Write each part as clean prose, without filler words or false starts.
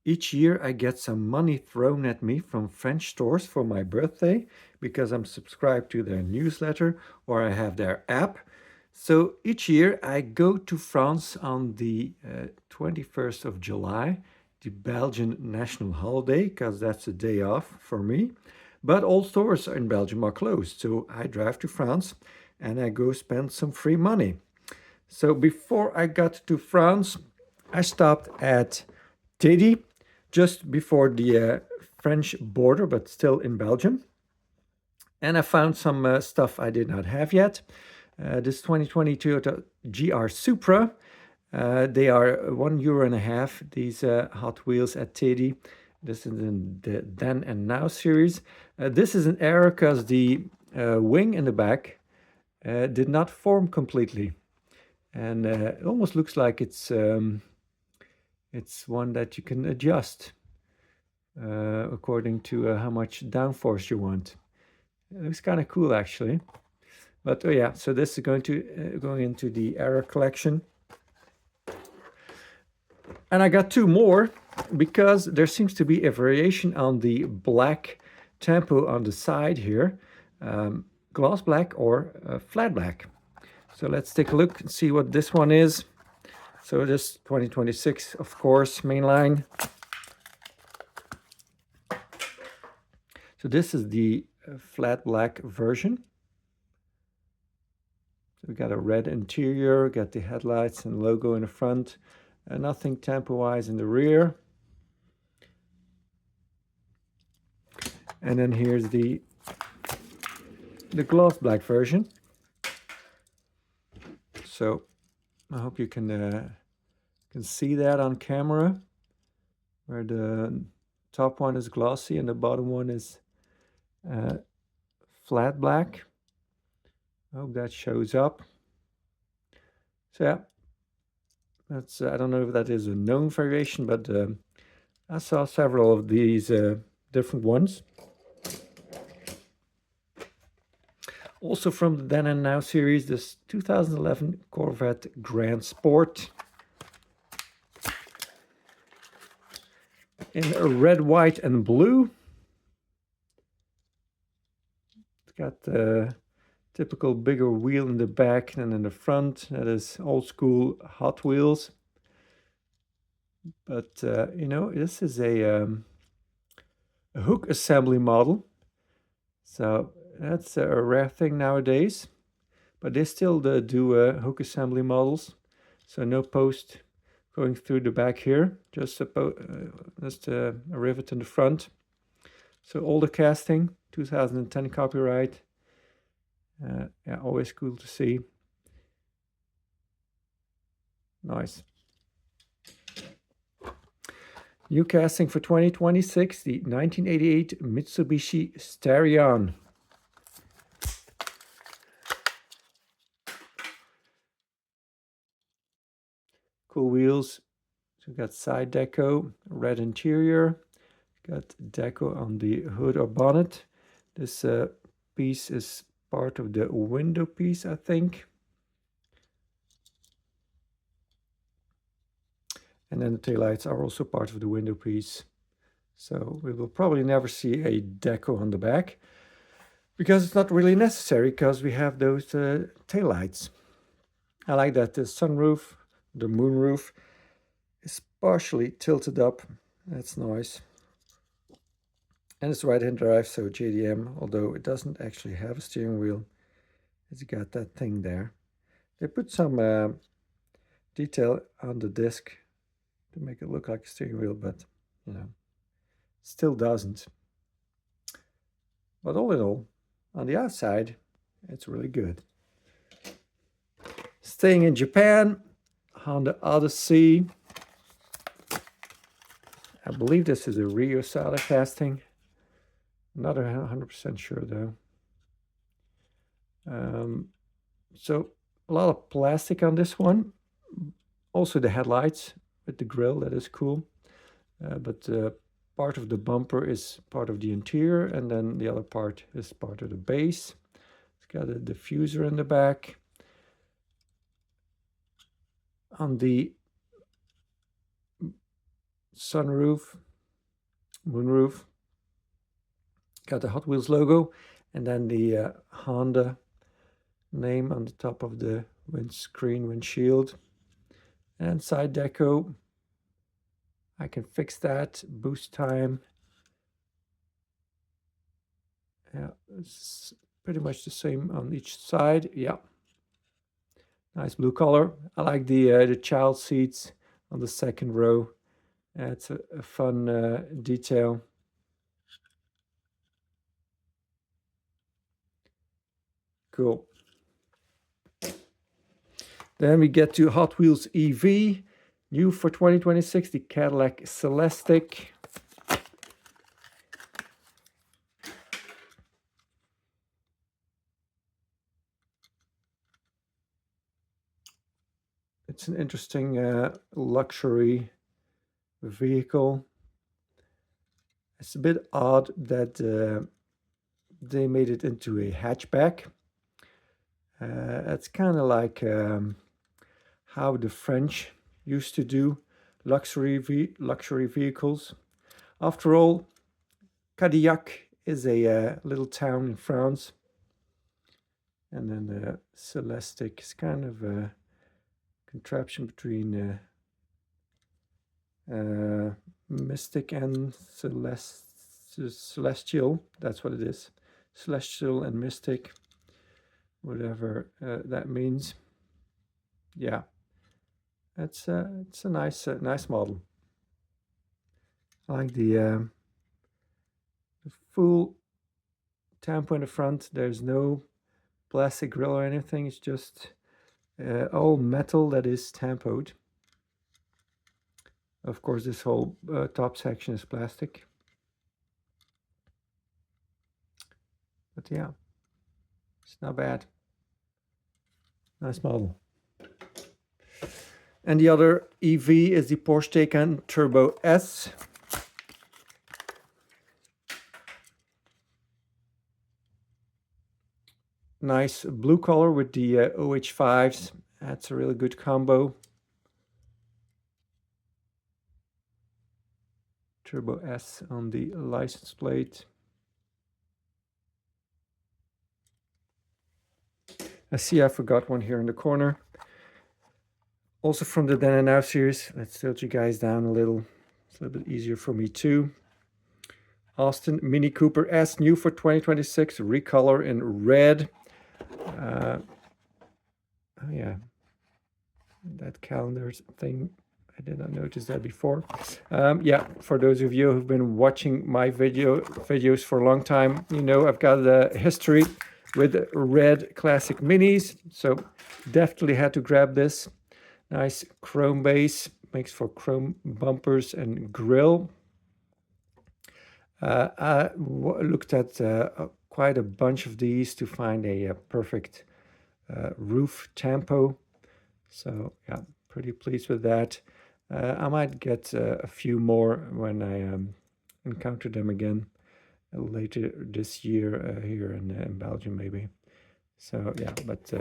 Each year I get some money thrown at me from French stores for my birthday because I'm subscribed to their newsletter or I have their app. So each year I go to France on the 21st of July, the Belgian national holiday, because that's a day off for me. But all stores in Belgium are closed, so I drive to France and I go spend some free money. So before I got to France, I stopped at Teddy, just before the French border, but still in Belgium. And I found some stuff I did not have yet. This 2020 Toyota GR Supra. They are €1.50, these Hot Wheels at Teddy. This is in the Then and Now series. This is an error because the wing in the back did not form completely. And it almost looks like it's one that you can adjust according to how much downforce you want. It looks kind of cool, actually. But oh yeah, so this is going into the error collection. And I got two more because there seems to be a variation on the black tempo on the side here, gloss black or flat black. So let's take a look and see what this one is. So this 2026, of course, mainline. So this is the flat black version. So we got a red interior, got the headlights and logo in the front, nothing tempo-wise in the rear. And then here's the gloss black version. So I hope you can see that on camera, where the top one is glossy and the bottom one is flat black. I hope that shows up. So yeah, that's I don't know if that is a known variation, but I saw several of these different ones. Also from the Then and Now series, this 2011 Corvette Grand Sport. In red, white, and blue. It's got the typical bigger wheel in the back than in the front. That is old school Hot Wheels. But, you know, this is a hook assembly model. So that's a rare thing nowadays. But they still do hook assembly models. So no post going through the back here, just a rivet in the front. So older casting, 2010 copyright. Yeah, always cool to see. Nice. New casting for 2026, the 1988 Mitsubishi Starion. Cool wheels. So we got side deco, red interior. Got deco on the hood or bonnet. This piece is part of the window piece, I think. And then the taillights are also part of the window piece. So we will probably never see a deco on the back because it's not really necessary because we have those taillights. I like that the sunroof, the moonroof, is partially tilted up. That's nice. And it's right-hand drive, so JDM, although it doesn't actually have a steering wheel. It's got that thing there. They put some detail on the disc to make it look like a steering wheel, but, you know, still doesn't. But all in all, on the outside, it's really good. Staying in Japan, Honda Odyssey. I believe this is a Rio Sada casting. Not 100% sure though. So a lot of plastic on this one. Also the headlights with the grille, that is cool. But part of the bumper is part of the interior, and then the other part is part of the base. It's got a diffuser in the back. On the sunroof, moonroof. Got the Hot Wheels logo, and then the Honda name on the top of the windshield. And side deco, I can fix that. Boost time. Yeah, it's pretty much the same on each side. Yeah. Nice blue color. I like the child seats on the second row. It's a fun detail. Cool. Then we get to Hot Wheels EV, new for 2026, the Cadillac Celestiq. It's an interesting luxury vehicle. It's a bit odd that they made it into a hatchback. It's kind of like how the French used to do luxury vehicles. After all, Cadillac is a little town in France, and then the Celestiq is kind of a contraption between Mystic and Celestial. That's what it is. Celestial and Mystic, whatever that means. Yeah, it's a nice model. I like the full tampo in the front. There's no plastic grill or anything. It's just all metal that is tampoed. Of course, this whole top section is plastic. But yeah, it's not bad. Nice model. And the other EV is the Porsche Taycan Turbo S. Nice blue color with the OH5s. That's a really good combo. Turbo S on the license plate. I see I forgot one here in the corner. Also from the Then and Now series. Let's tilt you guys down a little. It's a little bit easier for me too. Austin Mini Cooper S, new for 2026, recolor in red. Oh yeah, that calendar thing, I did not notice that before. Yeah, for those of you who've been watching my videos for a long time, you know I've got a history with red classic minis, so definitely had to grab this. Nice chrome base, makes for chrome bumpers and grille. I looked at quite a bunch of these to find a perfect roof tampo. So yeah, pretty pleased with that. I might get a few more when I encounter them again later this year here in Belgium maybe. So yeah, but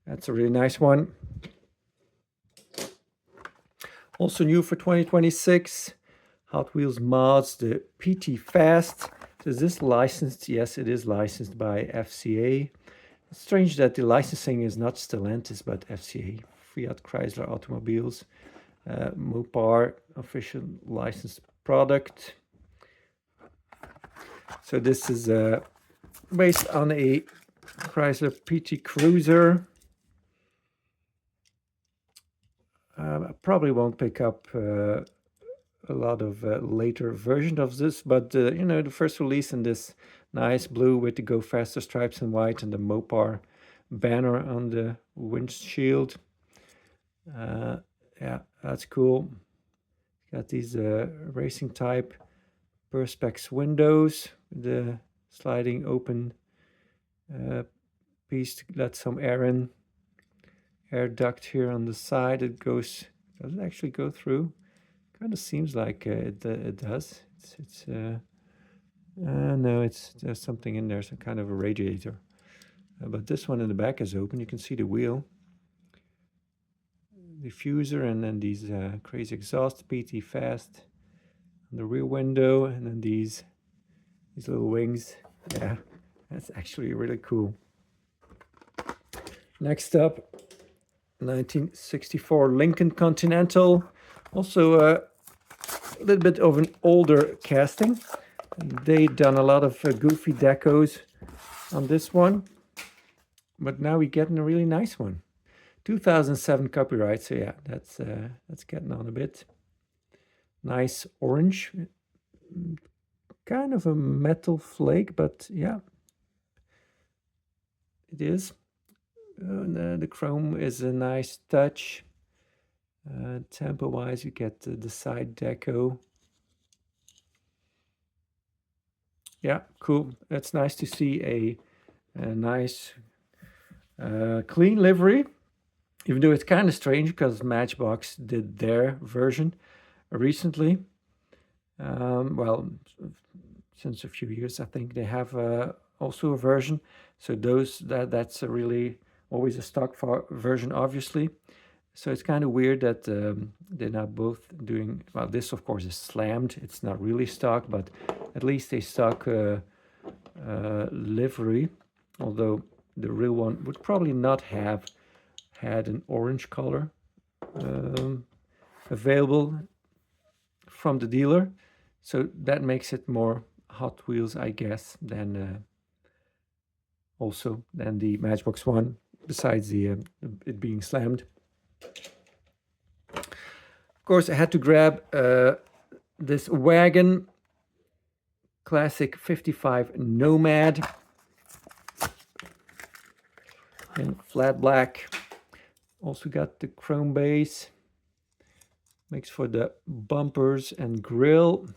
that's a really nice one. Also new for 2026, Hot Wheels mods, the PT Fast. Is this licensed? Yes, it is licensed by FCA. It's strange that the licensing is not Stellantis, but FCA, Fiat Chrysler Automobiles. Mopar, official licensed product. So this is based on a Chrysler PT Cruiser. I probably won't pick up a lot of later version of this, but you know, the first release in this nice blue with the Go Faster stripes in white and the Mopar banner on the windshield. Yeah, that's cool. Got these racing type Perspex windows, the sliding open piece to let some air in. Air duct here on the side. It goes. Does it actually go through? Kind of seems like it does. No, there's something in there, some kind of a radiator. But this one in the back is open. You can see the wheel. diffuser, and then these crazy exhaust, PT fast on the rear window, and then these little wings. Yeah, that's actually really cool. Next up, 1964 Lincoln Continental. Also a little bit of an older casting. They've done a lot of goofy decos on this one, but now we're getting a really nice one. 2007 copyright, so yeah, that's getting on a bit. Nice orange, kind of a metal flake, but yeah, it is. The chrome is a nice touch. Tempo-wise, you get the side deco. Yeah, cool. It's nice to see a nice clean livery, even though it's kind of strange because Matchbox did their version recently. Well, since a few years, I think they have also a version. So that's a really always a stock version, obviously. So it's kind of weird that they're now both doing, well, this of course is slammed. It's not really stock, but at least a stock livery, although the real one would probably not have had an orange color available from the dealer. So that makes it more Hot Wheels, I guess, than also than the Matchbox one, besides the it being slammed. Of course, I had to grab this wagon, classic 55 Nomad in flat black. Also got the chrome base. Makes for the bumpers and grille.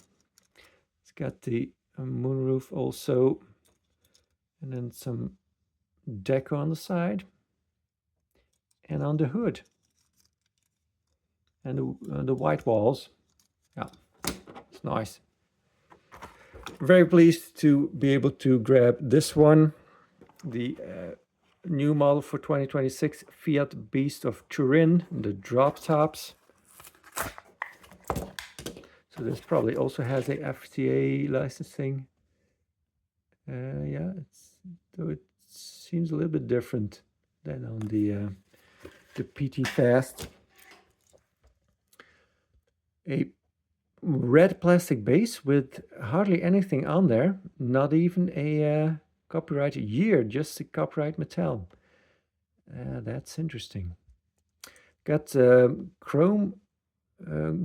It's got the moonroof also. And then some deco on the side. And on the hood. And the white walls. Yeah, it's nice. Very pleased to be able to grab this one. The new model for 2026 Fiat Beast of Turin, the drop tops. So this probably also has a FTA licensing. Yeah, though it seems a little bit different than on the PT Fast. A red plastic base with hardly anything on there, not even a copyright year, just a copyright metal. That's interesting. Got chrome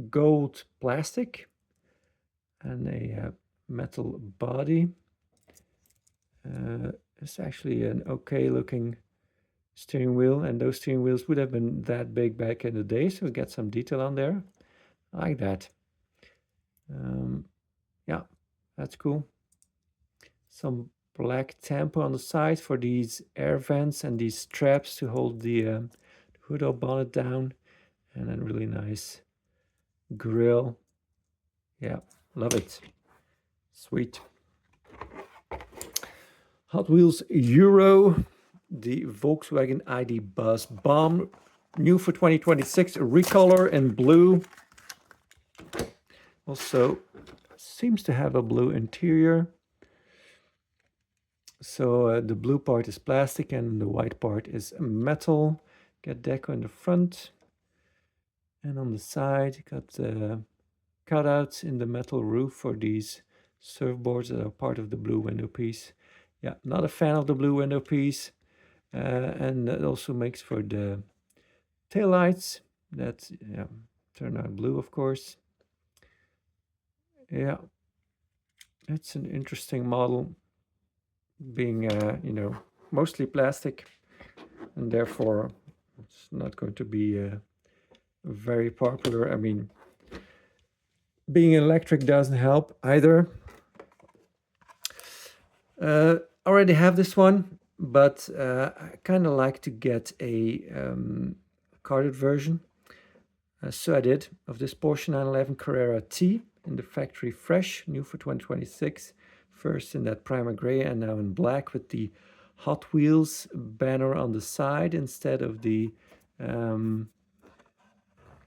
gold plastic and a metal body. It's actually an okay looking steering wheel, and those steering wheels would have been that big back in the day, so we get some detail on there. I like that. Yeah, that's cool. Some black tampo on the side for these air vents and these straps to hold the hood or bonnet down, and then really nice grill. Yeah, love it. Sweet. Hot Wheels Euro, the Volkswagen ID Buzz Bomb, new for 2026, recolor in blue. Also seems to have a blue interior. So the blue part is plastic and the white part is metal. Got deco in the front. And on the side, got cutouts in the metal roof for these surfboards that are part of the blue window piece. Yeah, not a fan of the blue window piece. And that also makes for the taillights that turn out blue, of course. Yeah, it's an interesting model, being mostly plastic, and therefore it's not going to be very popular. I mean, being electric doesn't help either. Already have this one, but I kind of like to get a carded version. So I did, of this Porsche 911 Carrera T in the factory fresh, new for 2026. First in that primer gray and now in black with the Hot Wheels banner on the side instead of the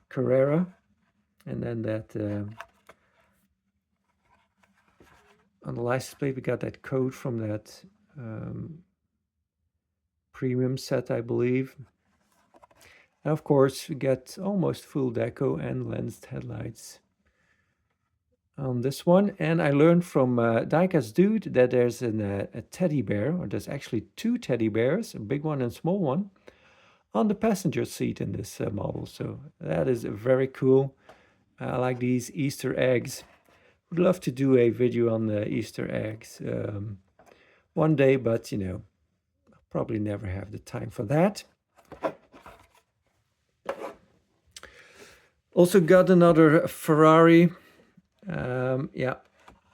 Carrera, and then that on the license plate we got that code from that premium set, I believe. And of course, we get almost full deco and lensed headlights on this one. And I learned from Diecast Dude that there's a teddy bear, or there's actually two teddy bears, a big one and a small one, on the passenger seat in this model. So that is very cool. I like these Easter eggs. Would love to do a video on the Easter eggs one day, but you know, I'll probably never have the time for that. Also got another Ferrari. Yeah,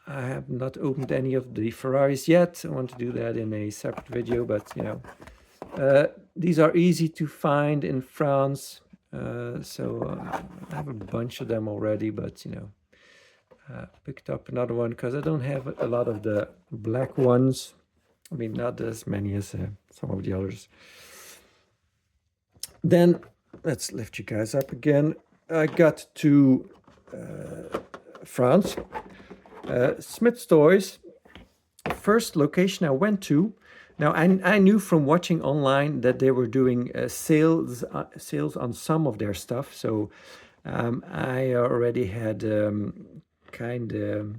I have not opened any of the Ferraris yet. I want to do that in a separate video, but you know, these are easy to find in France. So I have a bunch of them already, but you know, picked up another one because I don't have a lot of the black ones. I mean, not as many as some of the others. Then let's lift you guys up again. I got to France. Smith's Toys, first location I went to. Now I knew from watching online that they were doing sales on some of their stuff. So I already had kind of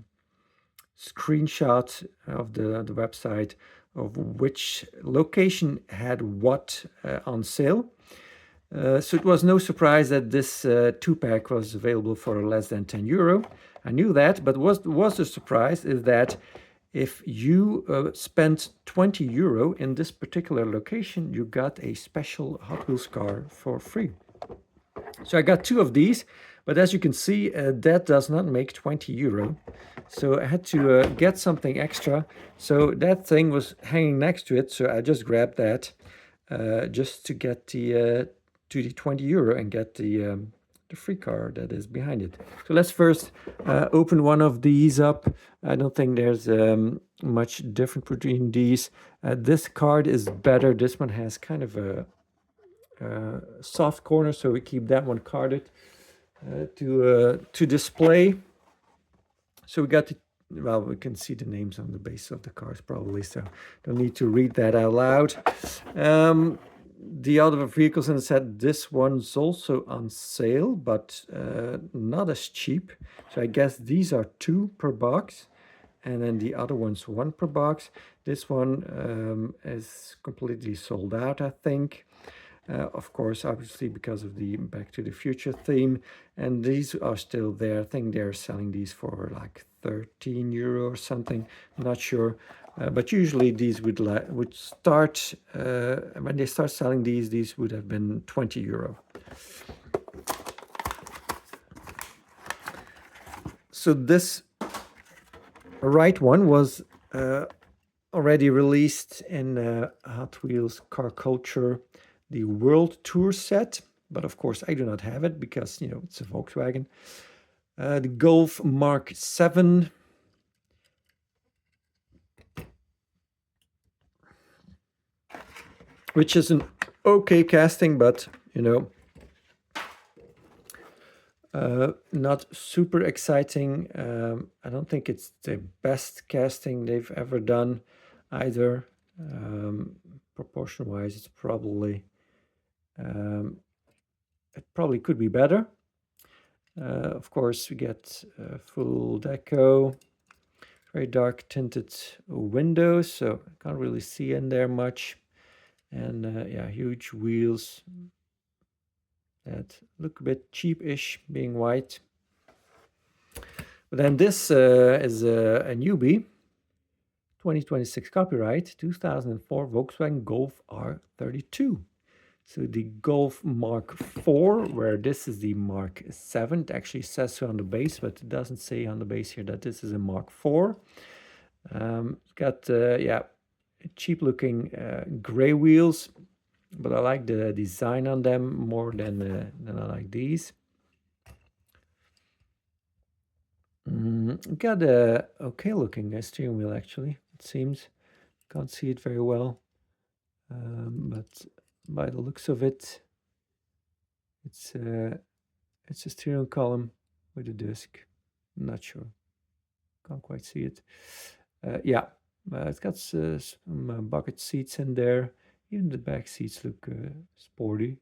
screenshot of the website of which location had what on sale. So it was no surprise that this 2-pack was available for less than 10 euro. I knew that, but what was a surprise is that if you spent 20 euro in this particular location, you got a special Hot Wheels car for free. So I got two of these, but as you can see, that does not make 20 euro. So I had to get something extra. So that thing was hanging next to it, so I just grabbed that just to get the 20 euro and get the free car that is behind it. So let's first open one of these up. I don't think there's much different between these. This card is better. This one has kind of a soft corner, so we keep that one carded to display. So we got the, well, we can see the names on the base of the cars probably, so don't need to read that out loud. The other vehicles in the set, this one's also on sale, but not as cheap. So I guess these are 2 per box, and then the other one's 1 per box. This one is completely sold out, I think. Of course, obviously because of the Back to the Future theme, and these are still there. I think they're selling these for like 13 euro or something, I'm not sure. But usually these would start, when they start selling these would have been 20 euro. So this right one was already released in Hot Wheels Car Culture, the World Tour set, but of course I do not have it because, you know, it's a Volkswagen. The Golf Mark 7. Which is an okay casting, but, you know, not super exciting. I don't think it's the best casting they've ever done either. Proportion-wise, it's probably it probably could be better. Of course, we get full deco, very dark tinted windows, so I can't really see in there much. And yeah, huge wheels that look a bit cheap-ish, being white. But then this is a newbie, 2026 copyright, 2004 Volkswagen Golf R32. So the Golf Mark 4, where this is the Mark 7. It actually says so on the base, but it doesn't say on the base here that this is a Mark 4. It's got, yeah, cheap-looking gray wheels, but I like the design on them more than I like these. Got a okay-looking steering wheel, actually, it seems. Can't see it very well, but by the looks of it, it's It's a stereo column with a disc. I'm not sure. Can't quite see it. Yeah, it's got some bucket seats in there. Even the back seats look sporty,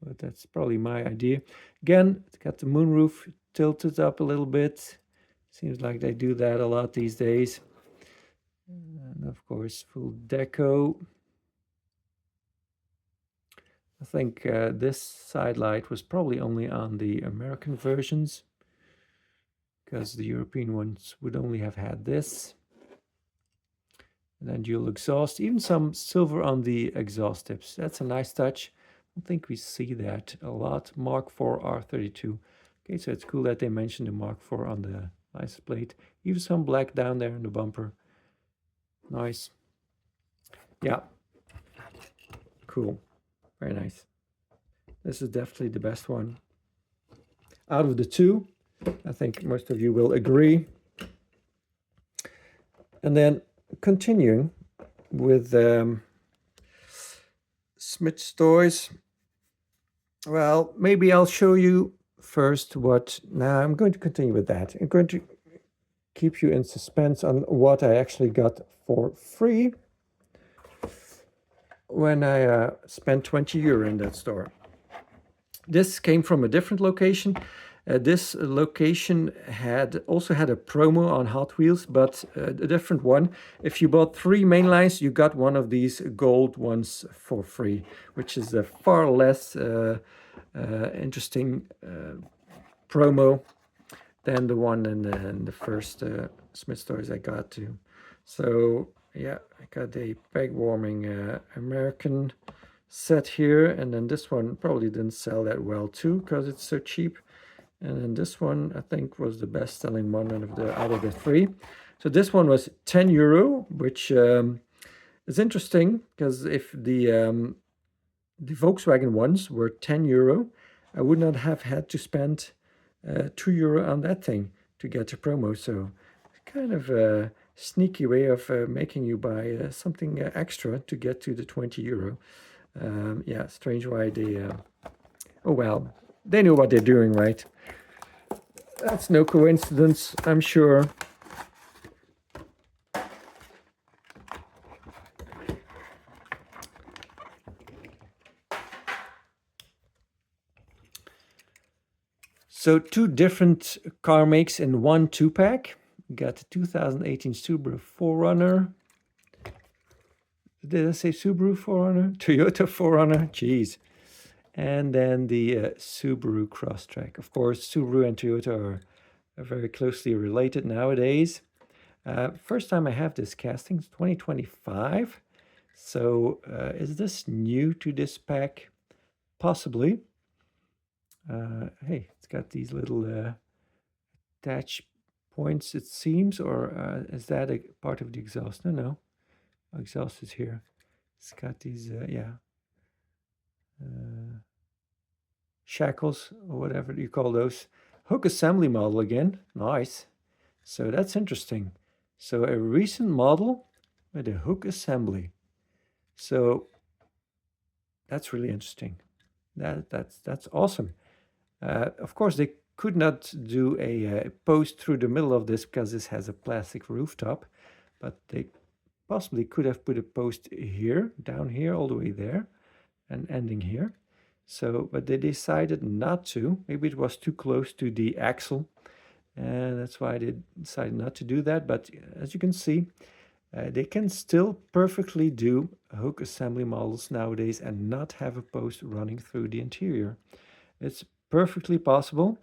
but that's probably my idea. Again, it's got the moonroof tilted up a little bit. Seems like they do that a lot these days. And of course, full deco. I think this side light was probably only on the American versions, because the European ones would only have had this. And then dual exhaust, even some silver on the exhaust tips. That's a nice touch. I don't think we see that a lot. Mark IV R32. Okay, so it's cool that they mentioned the Mark IV on the license plate. Even some black down there in the bumper. Nice. Yeah. Cool. Very nice. This is definitely the best one. Out of the two, I think most of you will agree. And then continuing with Smith's toys. Well, maybe I'll show you first what. Now I'm going to continue with that. I'm going to keep you in suspense on what I actually got for free when I spent 20 euro in that store. This came from a different location. This location also had a promo on Hot Wheels, but a different one. If you bought 3 main lines, you got one of these gold ones for free, which is a far less interesting promo than the one in the first Smith toys I got to. So yeah, I got a peg warming American set here, and then this one probably didn't sell that well too because it's so cheap. And then this one I think was the best selling one out of the 3. So this one was 10 euro, which is interesting because if the Volkswagen ones were 10 euro, I would not have had to spend 2 euro on that thing to get a promo. So kind of a sneaky way of making you buy something extra to get to the 20 euro. Yeah, strange why they... oh well, they know what they're doing, right? That's no coincidence, I'm sure. So 2 different car makes in one 2-pack. Got the 2018 Subaru 4Runner. Did I say Subaru 4Runner? Toyota 4Runner? Jeez. And then the Subaru Crosstrek. Of course, Subaru and Toyota are very closely related nowadays. First time I have this casting, it's 2025. So is this new to this pack? Possibly. Hey, it's got these little attach points, it seems, or is that a part of the exhaust? No. Exhaust is here. It's got these, shackles, or whatever you call those. Hook assembly model again. Nice. So that's interesting. So a recent model with a hook assembly. So that's really interesting. That's awesome. Of course, they could not do a post through the middle of this because this has a plastic rooftop, but they possibly could have put a post here, down here, all the way there, and ending here. So, but they decided not to. Maybe it was too close to the axle, and that's why they decided not to do that. But as you can see, they can still perfectly do hook assembly models nowadays and not have a post running through the interior. It's perfectly possible.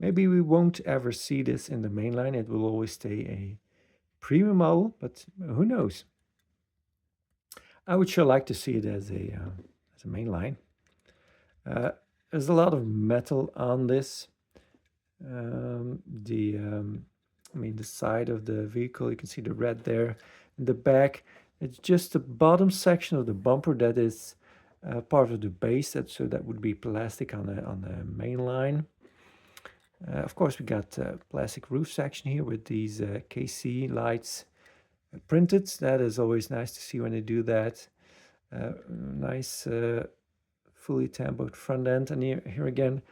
Maybe we won't ever see this in the mainline. It will always stay a premium model, but who knows? I would sure like to see it as a mainline. There's a lot of metal on this. The side of the vehicle, you can see the red there. In the back, it's just the bottom section of the bumper that is part of the base. So that would be plastic on the main line. Of course, we got plastic roof section here with these KC lights printed. That is always nice to see when they do that. Nice fully tamboed front end. And here again,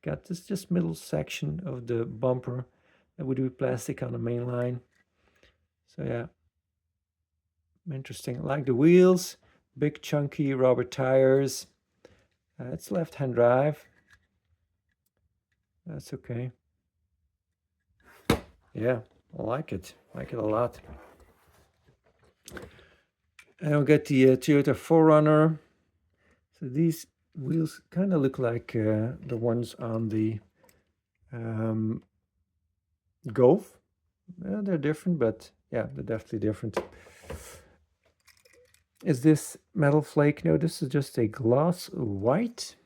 got this just middle section of the bumper that would be plastic on the main line. So yeah, interesting. I like the wheels, big chunky rubber tires. It's left-hand drive. That's okay. Yeah, I like it. I like it a lot. And I'll get the Toyota 4Runner. So these wheels kind of look like the ones on the Golf. They're different, but yeah, they're definitely different. Is this metal flake? No, this is just a gloss white.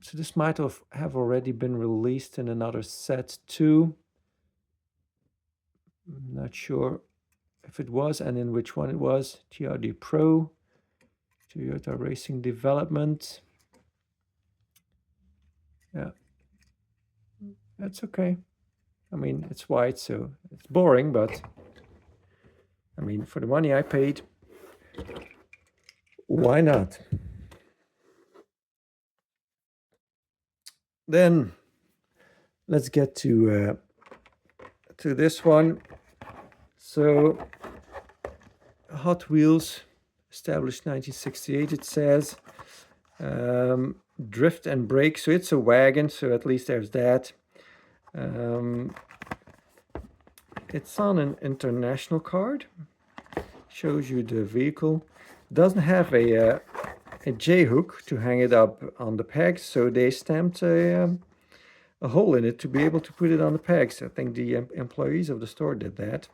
So this might have already been released in another set too. I'm not sure if it was and in which one it was. TRD Pro, Toyota Racing Development. Yeah, that's okay. I mean, it's white, so it's boring, but I mean, for the money I paid, why not? Then let's get to this one. So Hot Wheels, established 1968, it says. Drift and brake, so it's a wagon, so at least there's that. It's on an international card. Shows you the vehicle. Doesn't have a J-hook to hang it up on the pegs, so they stamped a hole in it to be able to put it on the pegs. I think the employees of the store did that.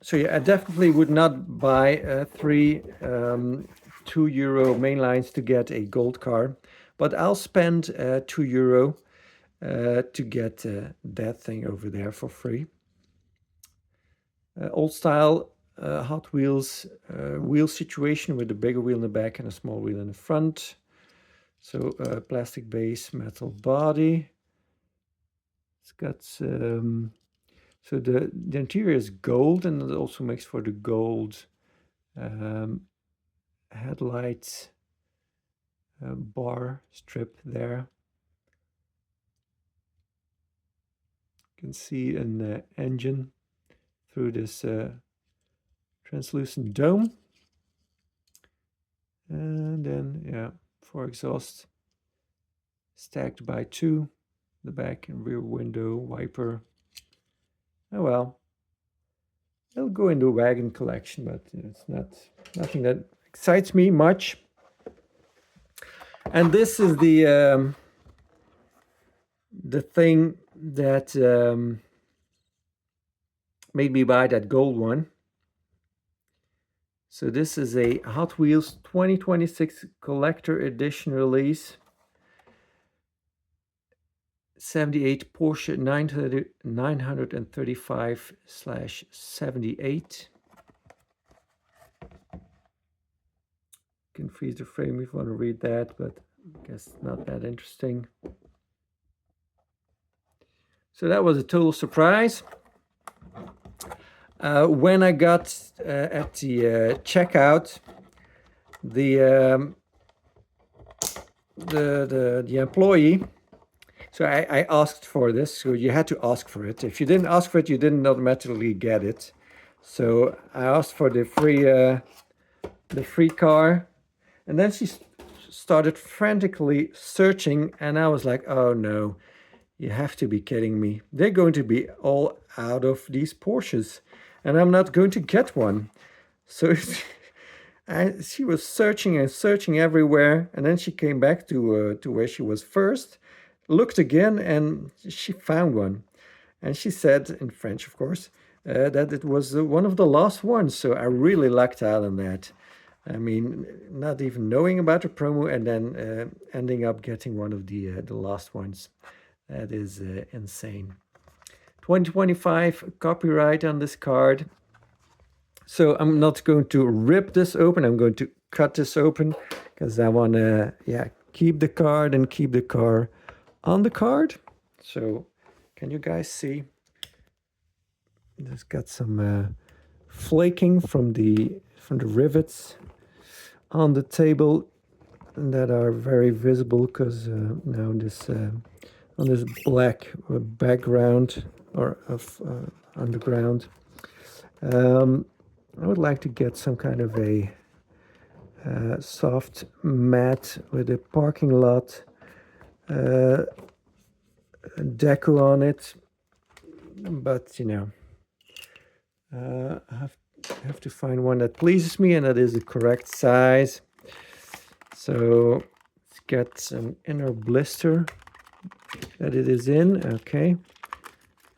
So yeah, I definitely would not buy 3 €2 mainlines to get a gold car, but I'll spend €2 to get that thing over there for free. Old style Hot Wheels wheel situation with a bigger wheel in the back and a small wheel in the front. So plastic base, metal body. It's got so the interior is gold, and it also makes for the gold headlight bar strip there. You can see an engine through this translucent dome. And then, yeah, 4 exhaust stacked by 2, the back and rear window wiper. Oh well, it'll go into a wagon collection, but it's nothing that excites me much. And this is the thing that made me buy that gold one. So this is a Hot Wheels 2026 collector edition release. 78 Porsche 935/78. You can freeze the frame if you want to read that, but I guess not that interesting. So that was a total surprise. When I got at the checkout, the employee, so I asked for this, so you had to ask for it. If you didn't ask for it, you didn't automatically get it. So I asked for the free car, and then she started frantically searching, and I was like, oh no, you have to be kidding me. They're going to be all out of these Porsches, and I'm not going to get one. So she was searching and searching everywhere, and then she came back to where she was first, looked again, and she found one. And she said, in French, of course, that it was one of the last ones. So I really lucked out on that. I mean, not even knowing about the promo and then ending up getting one of the last ones. That is insane. 2025 copyright on this card. So I'm not going to rip this open. I'm going to cut this open because I want to, keep the card and keep the car on the card. So can you guys see? It's got some flaking from the rivets on the table that are very visible because now this on this black background or of underground. I would like to get some kind of a soft mat with a parking lot deco on it, but you know, I have to find one that pleases me and that is the correct size. So let's get some inner blister that it is in. Okay,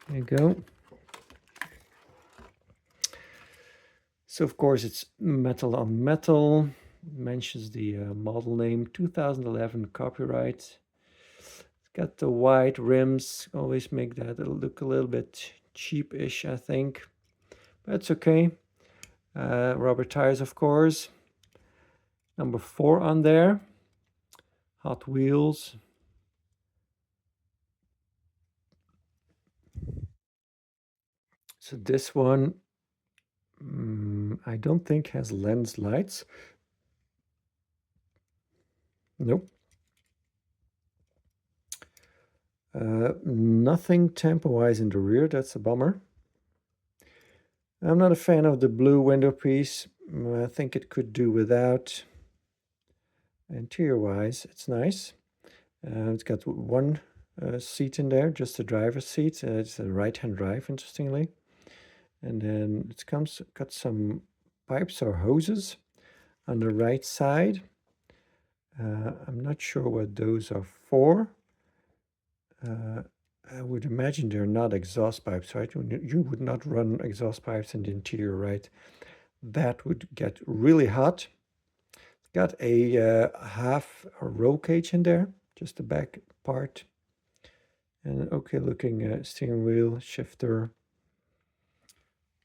there you go. So of course it's metal on metal. Mentions the model name 2011 copyright. It's got the white rims. Always make that look a little bit cheapish, I think. But it's okay. Rubber tires, of course. Number 4 on there. Hot Wheels. So this one, I don't think has lens lights. Nope. Nothing tempo-wise in the rear. That's a bummer. I'm not a fan of the blue window piece. I think it could do without. Interior-wise, it's nice. It's got one seat in there, just the driver's seat. It's a right-hand drive, interestingly. And then it got some pipes or hoses on the right side. I'm not sure what those are for. I would imagine they're not exhaust pipes, right? You would not run exhaust pipes in the interior, right? That would get really hot. It's got a half a roll cage in there, just the back part. And an okay looking steering wheel, shifter.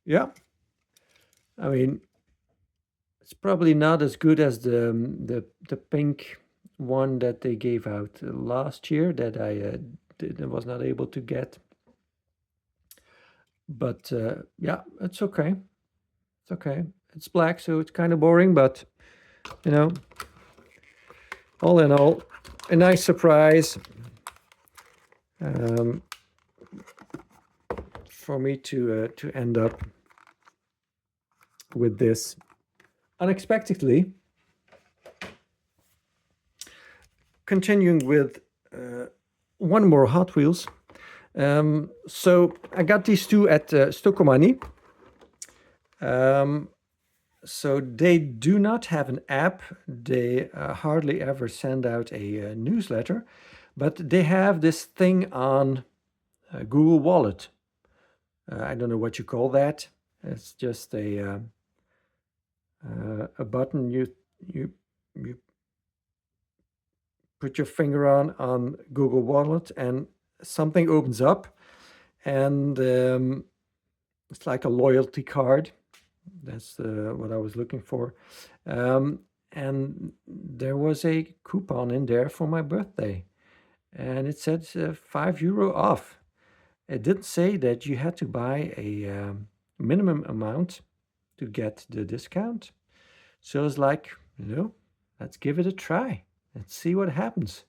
Yeah. I mean, it's probably not as good as the pink one that they gave out last year that I was not able to get. But yeah, it's okay. It's okay. It's black, so it's kind of boring, but you know, all in all, a nice surprise for me to end up with this unexpectedly. Continuing with one more Hot Wheels. So I got these two at Stokomani. So they do not have an app. They hardly ever send out a newsletter, but they have this thing on Google Wallet. I don't know what you call that. It's just a button you put your finger on Google Wallet and something opens up, and it's like a loyalty card. That's what I was looking for. And there was a coupon in there for my birthday, and it said €5 off. It didn't say that you had to buy a minimum amount to get the discount. So it's like, let's give it a try. Let's see what happens.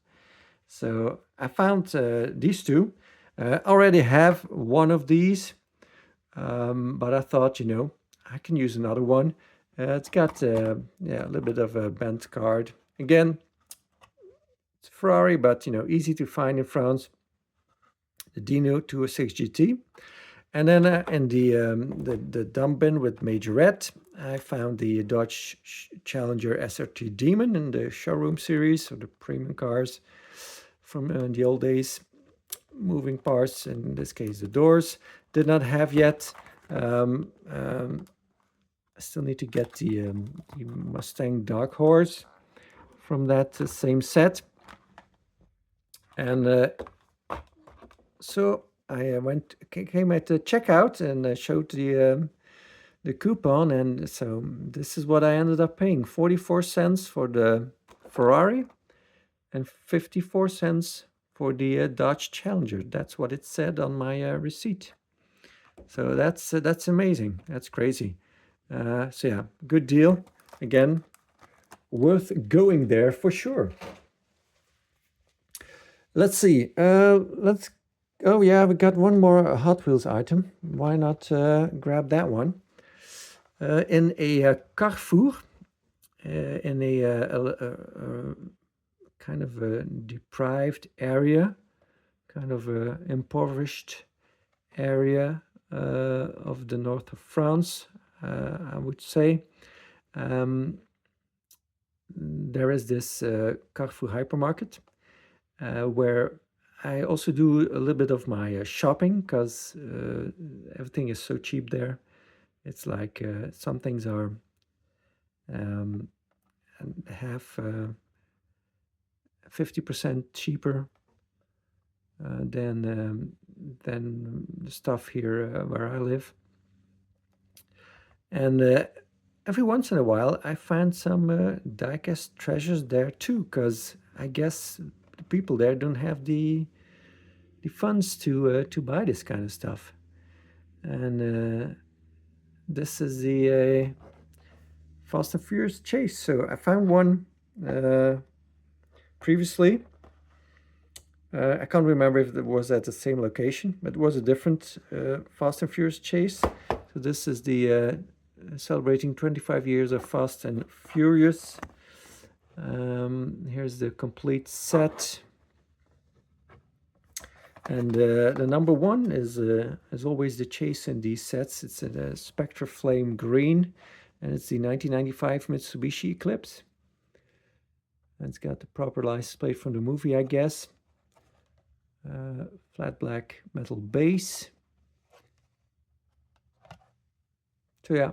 So I found these two. I already have one of these, but I thought, I can use another one. It's got a little bit of a bent card. Again, it's Ferrari, but easy to find in France. The Dino 206 GT. And then in the dump bin with Majorette, I found the Dodge Challenger SRT Demon in the showroom series, or the premium cars from the old days. Moving parts, in this case the doors, did not have yet. I still need to get the Mustang Dark Horse from that same set. And so I came at the checkout and showed the coupon, and so this is what I ended up paying: 44 cents for the Ferrari and 54 cents for the Dodge Challenger. That's what it said on my receipt. So that's amazing. That's crazy. So yeah, good deal. Again, worth going there for sure. Let's see. Oh yeah, we got one more Hot Wheels item. Why not grab that one? In a Carrefour, in a kind of a deprived area, kind of a impoverished area of the north of France, I would say. There is this Carrefour hypermarket where I also do a little bit of my shopping because everything is so cheap there. It's like some things are half 50% cheaper than the stuff here where I live. And every once in a while, I find some diecast treasures there too, because I guess the people there don't have the funds to buy this kind of stuff. And this is the Fast and Furious chase. So I found one previously. I can't remember if it was at the same location, but it was a different Fast and Furious chase. So this is the celebrating 25 years of Fast and Furious. Here's the complete set. And the number one is, as always, the chase in these sets. It's a Spectre Flame Green, and it's the 1995 Mitsubishi Eclipse. And it's got the proper license plate from the movie, I guess. Flat black metal base. So yeah,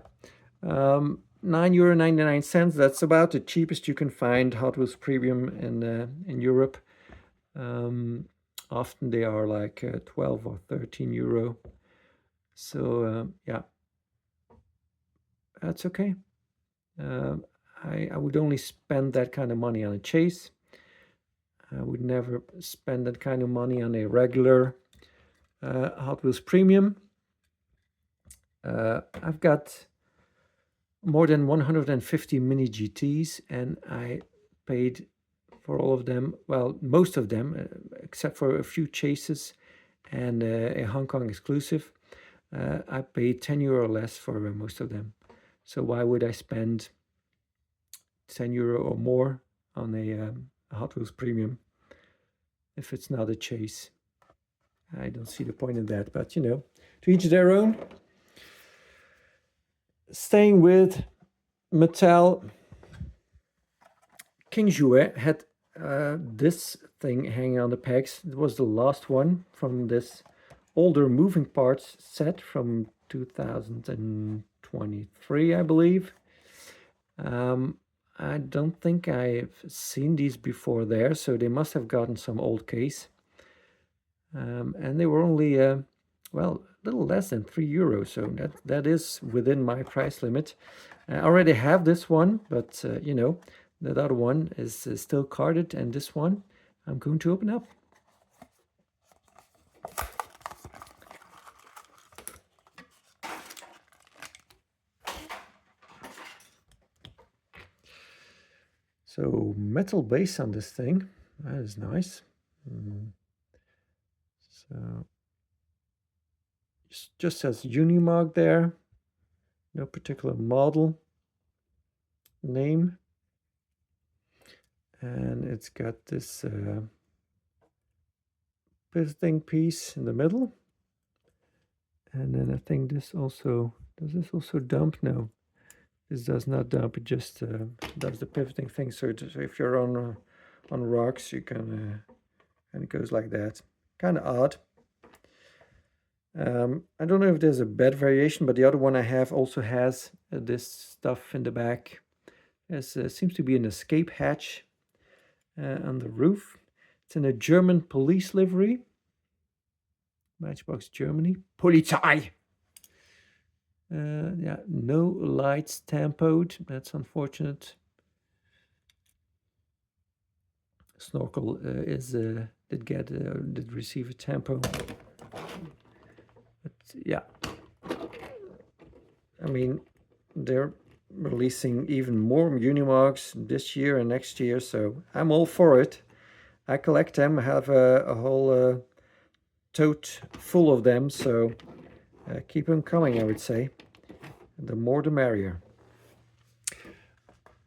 €9.99. That's about the cheapest you can find Hot Wheels Premium in Europe. Often they are like 12 or 13 euro. So yeah, that's okay. I would only spend that kind of money on a chase. I would never spend that kind of money on a regular Hot Wheels Premium. I've got more than 150 mini GTs, and I paid for all of them, well, most of them, except for a few chases and a Hong Kong exclusive. I paid €10 less for most of them. So why would I spend €10 or more on a Hot Wheels Premium if it's not a chase? I don't see the point in that, but you know, to each their own. Staying with Mattel, King Jouet had this thing hanging on the pegs. It was the last one from this older moving parts set from 2023, I believe. I don't think I've seen these before there, so they must have gotten some old case. And they were only, well, a little less than €3, so that is within my price limit. I already have this one, but you know, that other one is still carded, and this one I'm going to open up. So metal base on this thing, that is nice. So just says Unimog there, no particular model name, and it's got this pivoting piece in the middle, and then I think this also, does this also dump? No, this does not dump, it just does the pivoting thing. So if you're on rocks, you can, and it goes like that. Kind of odd. I don't know if there's a bed variation, but the other one I have also has this stuff in the back. There seems to be an escape hatch on the roof. It's in a German police livery. Matchbox Germany. Polizei! Yeah, no lights tampoed. That's unfortunate. Snorkel did receive a tampo. But yeah, I mean, they're releasing even more Unimogs this year and next year, so I'm all for it. I collect them, I have a whole tote full of them, so keep them coming, I would say. The more the merrier.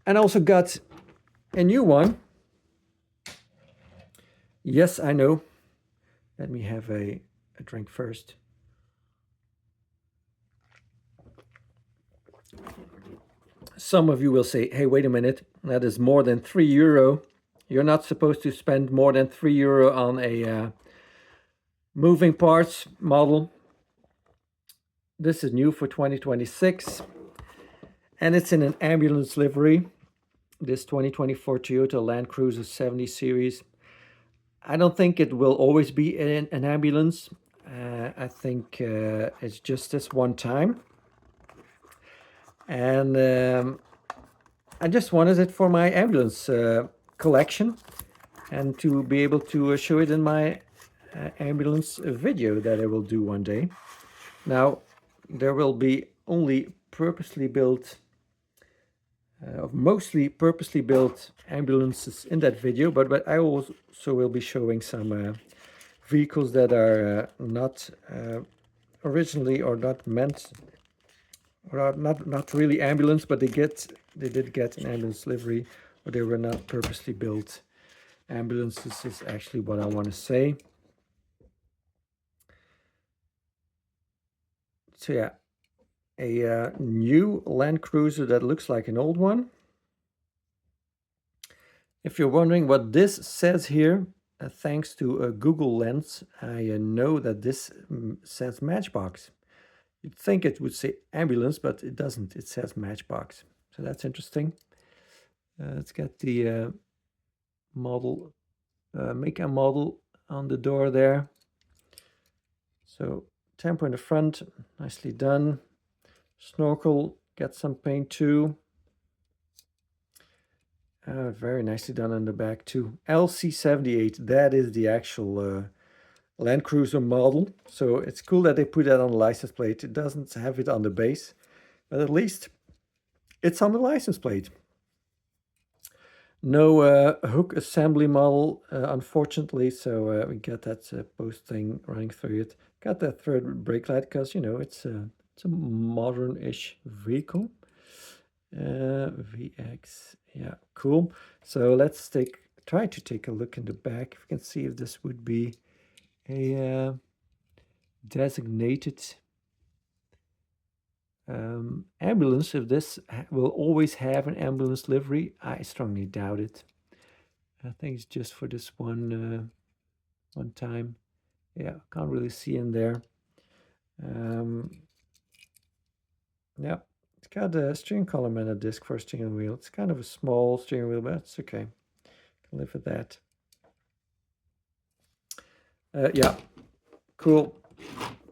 And I also got a new one. Yes, I know. Let me have a drink first. Some of you will say, hey, wait a minute, that is more than €3. You're not supposed to spend more than €3 on a moving parts model. This is new for 2026, and it's in an ambulance livery. This 2024 Toyota Land Cruiser 70 series. I don't think it will always be an ambulance. I think it's just this one time. And I just wanted it for my ambulance collection and to be able to show it in my ambulance video that I will do one day. Now, there will be only purposely built, mostly purposely built ambulances in that video, but I also will be showing some vehicles that are not originally or not meant, or not really ambulance, but they did get an ambulance livery, or they were not purposely built ambulances is actually what I want to say. So yeah, a new Land Cruiser that looks like an old one. If you're wondering what this says here, thanks to a Google Lens, I know that this says Matchbox. You'd think it would say ambulance, but it doesn't. It says Matchbox. So that's interesting. Let's get the model, make a model on the door there. So tempo in the front, nicely done. Snorkel, get some paint too. Very nicely done on the back too. LC78, that is the actual Land Cruiser model. So it's cool that they put that on the license plate. It doesn't have it on the base, but at least it's on the license plate. No hook assembly model, unfortunately, so we got that post thing running through it. Got that third brake light because, you know, it's a modern-ish vehicle. VX, yeah, cool. So let's try to take a look in the back. If you can see if this would be a designated ambulance. If this will always have an ambulance livery, I strongly doubt it. I think it's just for this one time. Yeah, can't really see in there. Yeah, it's got a steering column and a disc for a steering wheel. It's kind of a small steering wheel, but it's okay. Can live with that. Yeah, cool.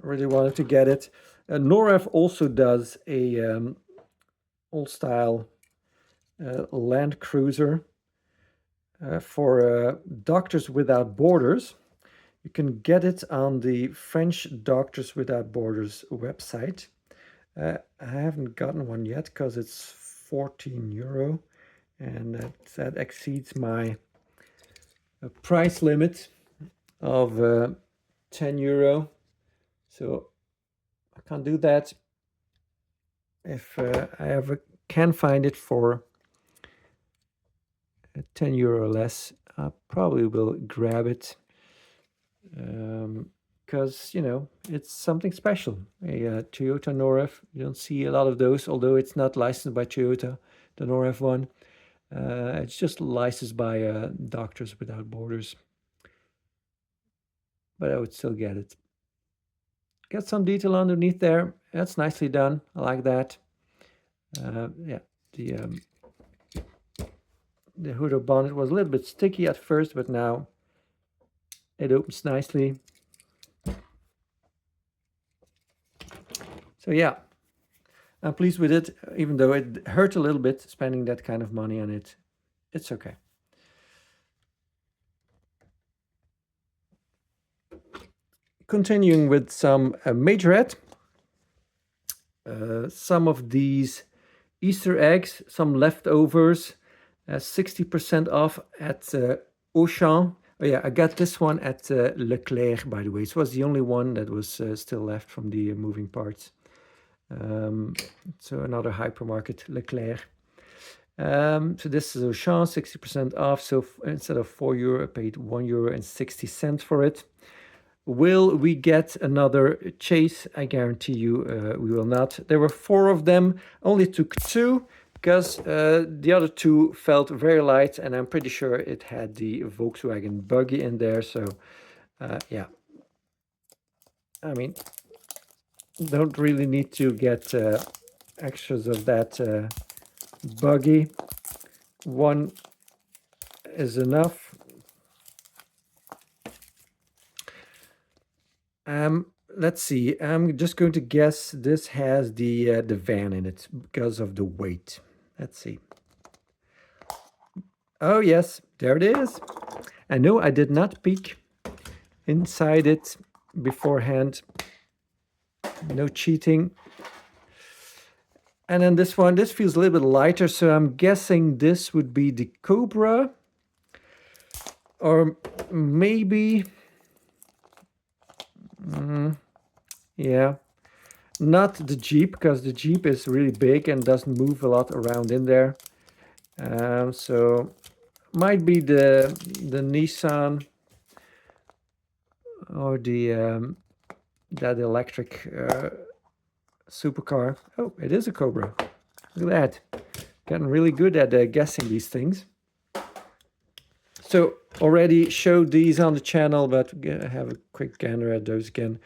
Really wanted to get it. Noref also does a old-style Land Cruiser for Doctors Without Borders. You can get it on the French Doctors Without Borders website. I haven't gotten one yet because it's €14, and that exceeds my price limit of €10. So I can't do that. If I ever can find it for €10 less, I probably will grab it. Because, you know, it's something special. A Toyota Noref, you don't see a lot of those, although it's not licensed by Toyota, the Noref one. It's just licensed by Doctors Without Borders. But I would still get it. Got some detail underneath there. That's nicely done. I like that. Yeah, the hood or bonnet was a little bit sticky at first, but now it opens nicely. So yeah, I'm pleased with it, even though it hurt a little bit spending that kind of money on it. It's okay. Continuing with some Majorette. Some of these Easter eggs, some leftovers, 60% off at Auchan. Oh yeah, I got this one at Leclerc, by the way. It was the only one that was still left from the moving parts. So another hypermarket, Leclerc. So this is Auchan, 60% off. So instead of €4, I paid €1.60 for it. Will we get another chase? I guarantee you we will not. There were 4 of them, only took 2 because the other 2 felt very light, and I'm pretty sure it had the Volkswagen buggy in there. So yeah, I mean, don't really need to get extras of that buggy. 1 is enough. Let's see. I'm just going to guess this has the van in it because of the weight. Let's see. Oh yes, there it is. I know I did not peek inside it beforehand. No cheating. And then this one, this feels a little bit lighter, so I'm guessing this would be the Cobra. Or maybe... yeah, not the Jeep, because the Jeep is really big and doesn't move a lot around in there. So might be the Nissan or the that electric supercar. Oh, it is a Cobra. Look at that. Getting really good at guessing these things. So already showed these on the channel, but have a quick gander at those again.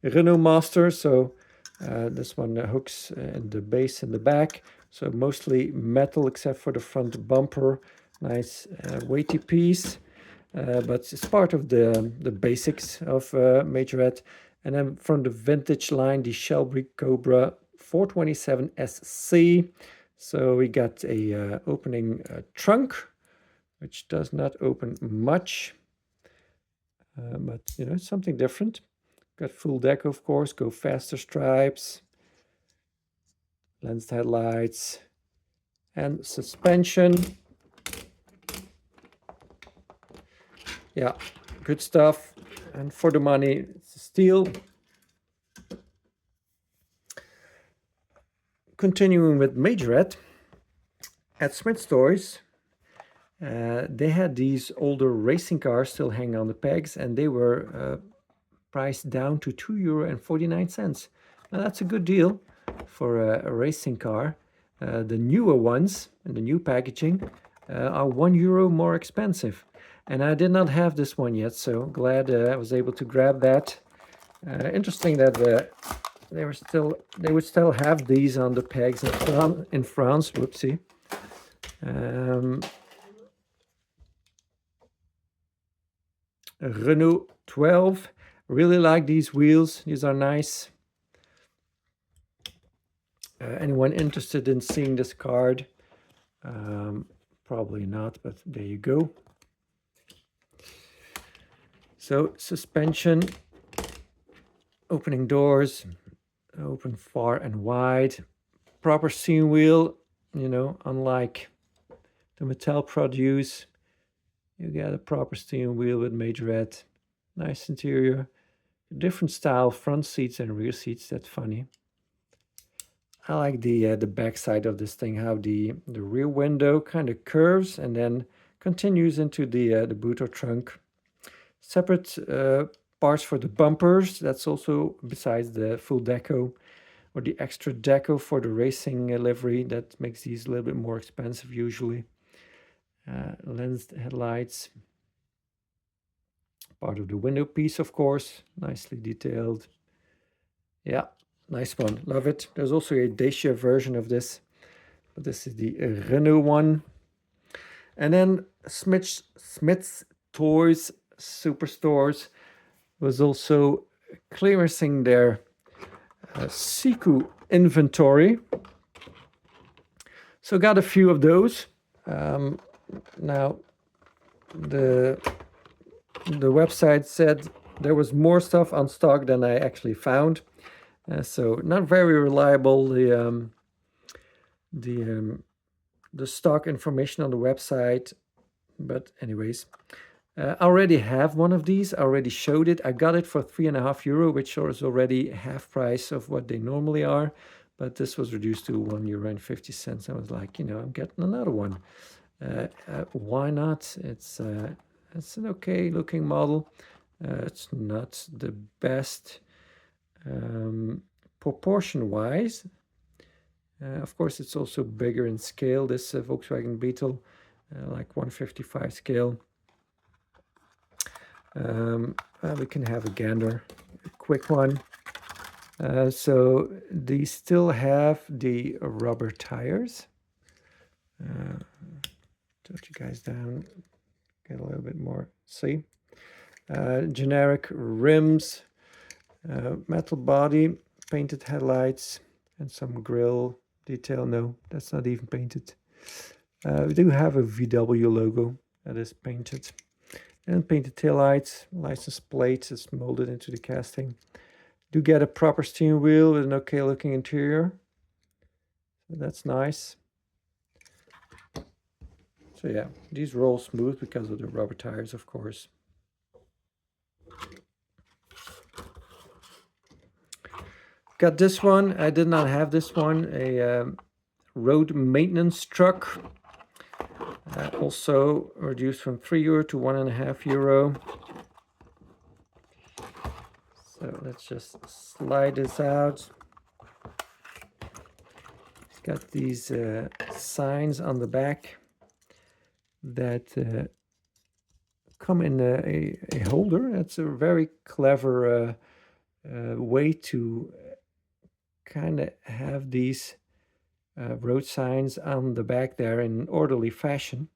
Renault Master, so this one hooks in the base in the back, so mostly metal except for the front bumper. Nice weighty piece, but it's part of the basics of Majorette. And then from the vintage line, the Shelby Cobra 427 SC. So we got a opening trunk, which does not open much, but you know, it's something different. Got full deck, of course, go faster stripes, lensed headlights, and suspension. Yeah, good stuff. And for the money, it's steel. Continuing with Majorette, at Smith's Toys, they had these older racing cars still hanging on the pegs, and they were priced down to €2.49. Now that's a good deal for a racing car. The newer ones and the new packaging are €1 more expensive. And I did not have this one yet, so glad I was able to grab that. Interesting that they would still have these on the pegs in France. Whoopsie. Renault 12. Really like these wheels. These are nice. Anyone interested in seeing this card? Probably not, but there you go. So suspension, opening doors, open far and wide, proper steering wheel, you know, unlike the Mattel produce, you get a proper steering wheel with Majorette. Nice interior, different style front seats and rear seats. That's funny. I like the back side of this thing, how the rear window kind of curves and then continues into the boot or trunk. Separate parts for the bumpers. That's also besides the full deco or the extra deco for the racing livery. That makes these a little bit more expensive usually. Lensed headlights. Part of the window piece, of course. Nicely detailed. Yeah, nice one. Love it. There's also a Dacia version of this. But this is the Renault one. And then Smith's Toys Superstores was also clearancing their Siku inventory. So got a few of those. Now the website said there was more stuff on stock than I actually found. So not very reliable. the stock information on the website. But anyways, I already have one of these. I already showed it. I got it for €3.50, which is already half price of what they normally are. But this was reduced to €1.50. I was like, I'm getting another one. Why not? It's an okay looking model. It's not the best proportion wise. Of course, it's also bigger in scale, this Volkswagen Beetle, like 155 scale. We can have a gander, a quick one. So these still have the rubber tires. Tilt you guys down, get a little bit more, see? Generic rims, metal body, painted headlights, and some grille detail. No, that's not even painted. We do have a VW logo that is painted. And painted taillights, license plates is molded into the casting. Do get a proper steering wheel with an okay looking interior. So that's nice. So yeah, these roll smooth because of the rubber tires, of course. Got this one. I did not have this one. A road maintenance truck. Also reduced from €3 to €1.50. So let's just slide this out. It's got these signs on the back that come in a holder. That's a very clever way to kind of have these road signs on the back there in an orderly fashion.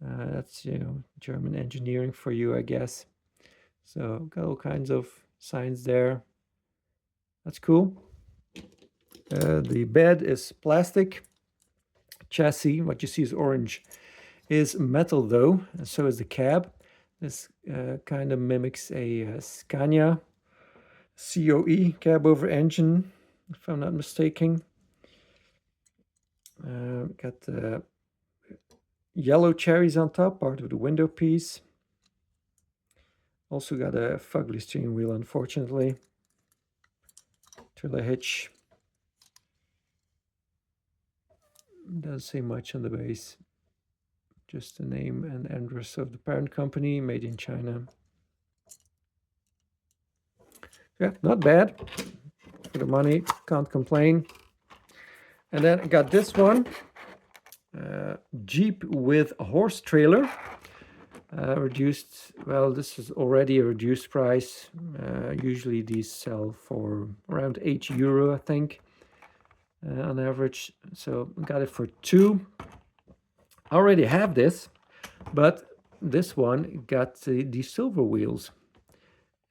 That's, German engineering for you, I guess. So got all kinds of signs there. That's cool. The bed is plastic. Chassis, what you see is orange, is metal though, and so is the cab. This kind of mimics a Scania COE, cab over engine, if I'm not mistaken. Got the yellow cherries on top, part of the window piece. Also got a fugly steering wheel, unfortunately. Trailer hitch. Doesn't say much on the base. Just the name and address of the parent company, made in China. Yeah, not bad. For the money, can't complain. And then I got this one. Jeep with horse trailer. Reduced, well, this is already a reduced price. Usually these sell for around €8, I think, on average. So I got it for €2. I already have this, but this one got the silver wheels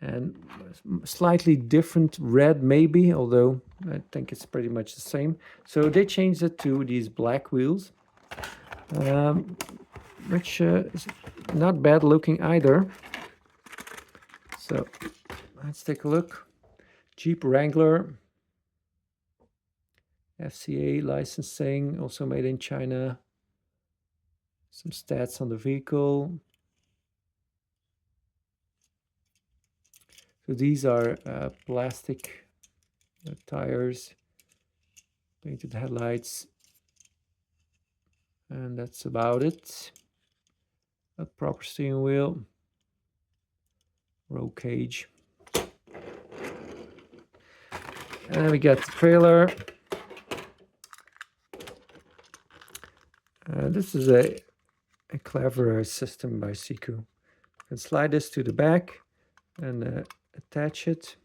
and slightly different red maybe, although I think it's pretty much the same. So they changed it to these black wheels, which is not bad looking either. So let's take a look. Jeep Wrangler, FCA licensing, also made in China. Some stats on the vehicle. So these are plastic tires, painted headlights, and that's about it. A proper steering wheel, roll cage. And then we got the trailer. This is a clever system by Siku. You can slide this to the back and attach it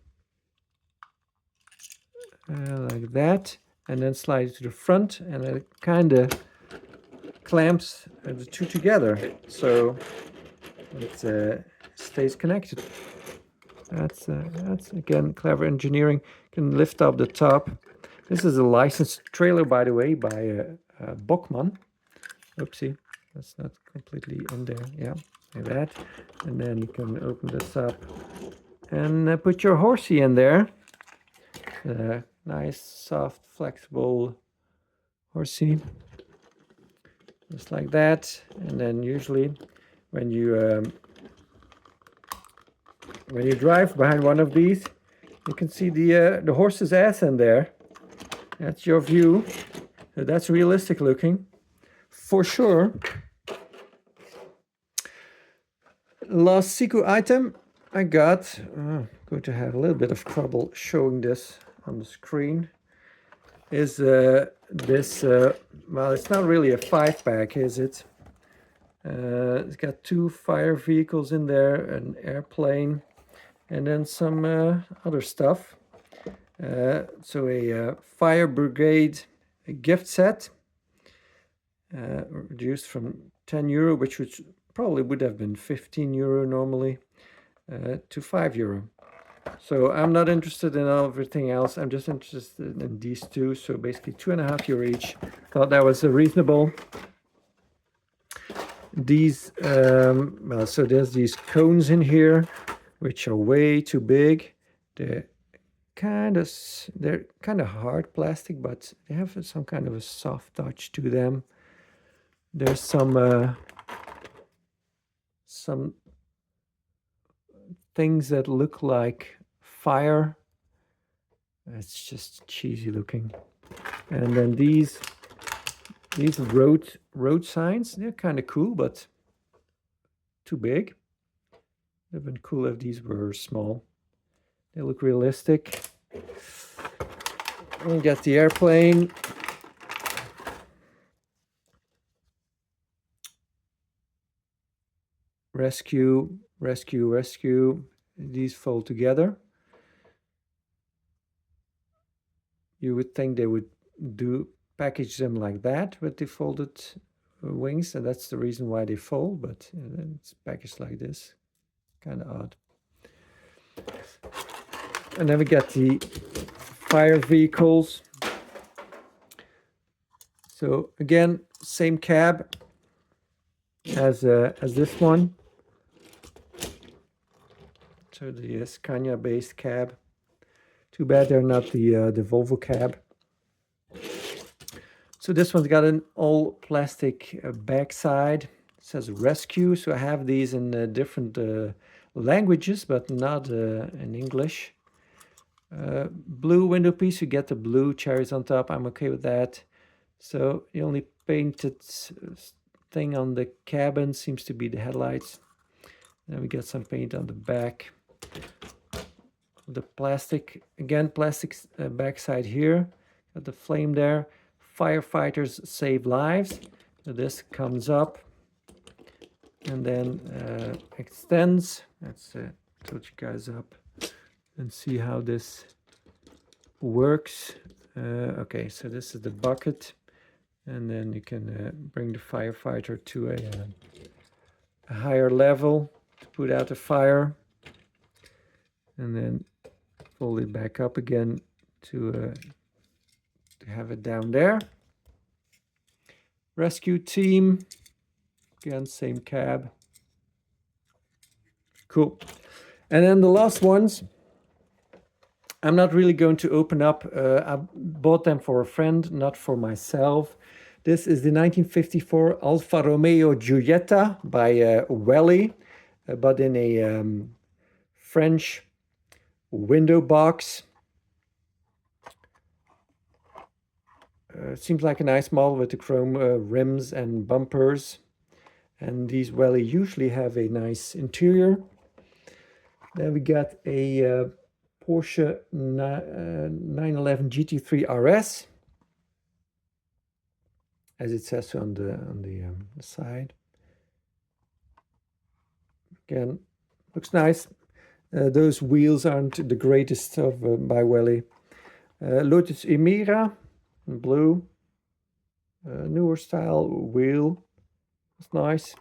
like that, and then slide it to the front, and it kind of clamps the two together, so it stays connected. That's again clever engineering. You can lift up the top. This is a licensed trailer, by the way, by Bokman. Oopsie, that's not completely in there. Yeah, like that. And then you can open this up and put your horsey in there. Nice, soft, flexible horsey, just like that. And then usually when you drive behind one of these, you can see the horse's ass in there. That's your view. So that's realistic looking, for sure. Last Siku item I got. Going to have a little bit of trouble showing this on the screen. Is this? Well, it's not really a 5-pack, is it? It's got 2 fire vehicles in there, an airplane, and then some other stuff. So a fire brigade gift set, reduced from €10, which probably would have been €15 normally, to €5. So I'm not interested in everything else. I'm just interested in these 2. So basically €2.50 each. Thought that was reasonable. These, well, so there's these cones in here, which are way too big. They're kind of hard plastic, but they have some kind of a soft touch to them. There's some things that look like fire. It's just cheesy looking. And then these road signs, they're kind of cool, but too big. It would have been cool if these were small. They look realistic. We got the airplane. Rescue, rescue, rescue. These fold together. You would think they would package them like that with the folded wings, and that's the reason why they fold, but it's packaged like this. Kind of odd. And then we got the fire vehicles. So again, same cab as this one. So the Scania-based cab. Too bad they're not the Volvo cab. So this one's got an all plastic backside. It says rescue. So I have these in different languages, but not in English. Blue window piece. You get the blue cherries on top. I'm okay with that. So the only painted thing on the cabin seems to be the headlights. Then we get some paint on the back. The plastic, again, plastic backside here. Got the flame there. Firefighters save lives. So this comes up and then extends. Let's tilt you guys up and see how this works. Okay, so this is the bucket, and then you can bring the firefighter to a higher level to put out the fire, and then fold it back up again to have it down there. Rescue team, again, same cab. Cool. And then the last ones, I'm not really going to open up. I bought them for a friend, not for myself. This is the 1954 Alfa Romeo Giulietta by Welly, but in a French window box. Seems like a nice model with the chrome rims and bumpers. And these Welly usually have a nice interior. Then we got a Porsche 911 GT3 RS, as it says on the side. Again, looks nice. Those wheels aren't the greatest of by Welly. Lotus Emira, in blue. Newer style wheel. It's nice.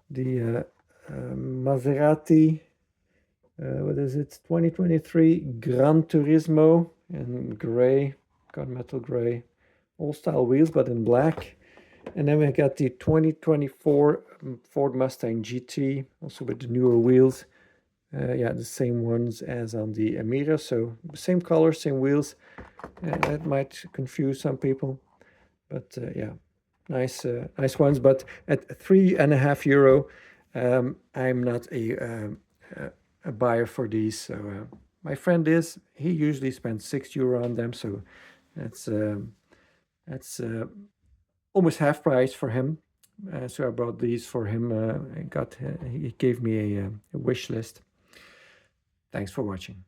The Maserati, what is it? 2023 Gran Turismo in gray, gunmetal gray. All style wheels, but in black. And then we got the 2024 Ford Mustang GT, also with the newer wheels. Yeah, the same ones as on the Amira, so same color, same wheels. That might confuse some people, but yeah, nice ones. But at €3.50, I'm not a buyer for these. So my friend is. He usually spends €6 on them, so that's that's almost half price for him. So I bought these for him. He gave me a wish list. Thanks for watching.